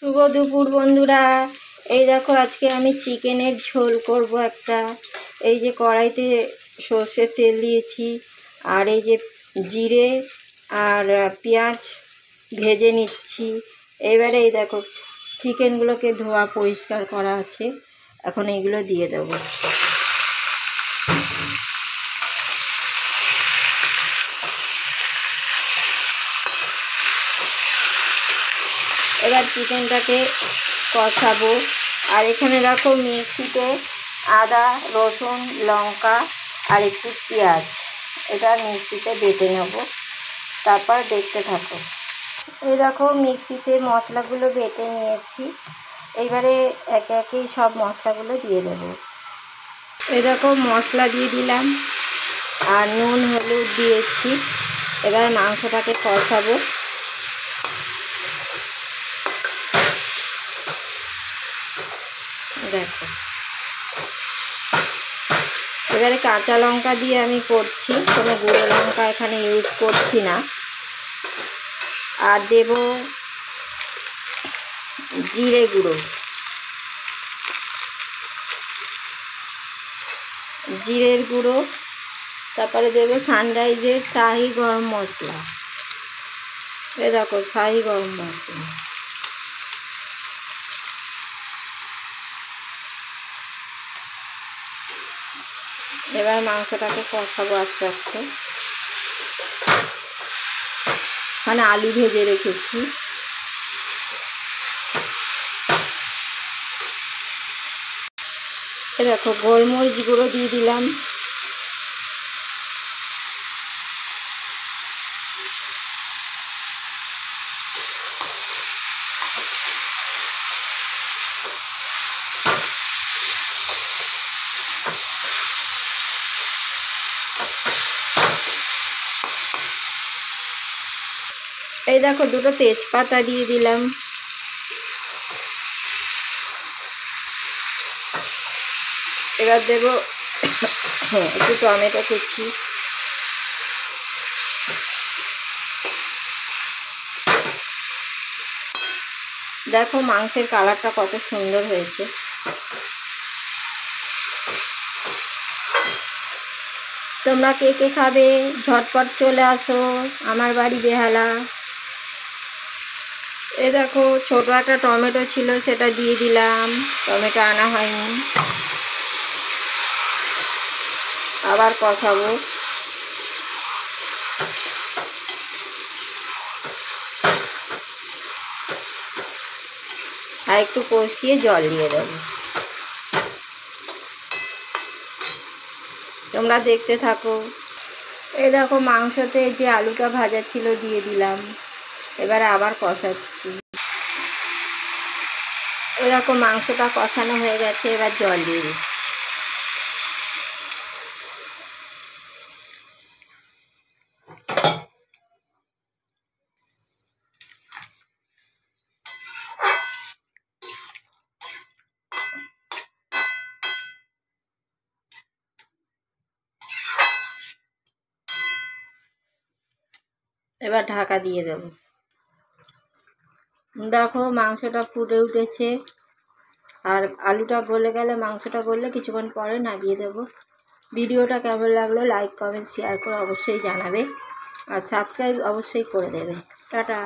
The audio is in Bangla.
শুভ দুপুর বন্ধুরা। এই দেখো আজকে আমি চিকেনের ঝোল করব একটা। এই যে কড়াইতে সর্ষের তেল দিয়েছি, আর এই যে জিরে আর পেঁয়াজ ভেজে নিচ্ছি। এবারে এই দেখো চিকেনগুলোকে ধোয়া পরিষ্কার করা আছে, এখন এইগুলো দিয়ে দেবো। এবার চিকেনটাকে কষাবো। আর এখানে রাখো মিক্সিতে আদা রসুন লঙ্কা আর একটু পেঁয়াজ, এটা মিক্সিতে বেটে নেব, তারপর দেখতে থাকো। এই দেখো মিক্সিতে মশলাগুলো বেটে নিয়েছি, এইবারে একে একে সব মশলাগুলো দিয়ে দেব। এই দেখো মশলা দিয়ে দিলাম আর নুন হলুদ দিয়েছি। এবার মাংসটাকে কষাবো। দেখো এবারে কাঁচা লঙ্কা দিয়ে আমি করছি, কোনো গুঁড়ো লঙ্কা এখানে ইউজ করছি না। আর দেব জিরে গুঁড়ো, জিরের গুঁড়ো, তারপরে দেব সানরাইজের শাহি গরম মশলা। এ দেখো শাহি গরম মশলা। এবার মাংসটাকে কষাবো আস্তে আস্তে। মানে আলু ভেজে রেখেছি। এ দেখো গোলমরিচ গুঁড়ো দিয়ে দিলাম। এই দেখো দুটো তেজপাতা দিয়ে দিলাম। এবার দেব একটু টমেটো কুচি। দেখো মাংসের কালারটা কত সুন্দর হয়েছে। তোমরা কে কে খাবে ঝটপট চলে আসো আমার বাড়ি বেহালা। এ দেখো ছোটো একটা টমেটো ছিল, সেটা দিয়ে দিলাম, টমেটো আনা হয়নি। আবার কষাবো। আর একটু কষিয়ে জল দিয়ে দেবো। তোমরা দেখতে থাকো। এই দেখো মাংসতে যে আলুটা ভাজা ছিল দিয়ে দিলাম, এবারে আবার কষাচ্ছি। এরকম মাংসটা কষানো হয়ে গেছে, এবার জল দিয়ে দিচ্ছি। এবার ঢাকা দিয়ে দেব। দেখো মাংসটা ফুটে উঠেছে, আর আলুটা গলে গেলে, মাংসটা গললে কিছুক্ষণ পরে নামিয়ে দেব। ভিডিওটা কেমন লাগলো লাইক কমেন্ট শেয়ার করে অবশ্যই জানাবে, আর সাবস্ক্রাইব অবশ্যই করে দেবে। টাটা।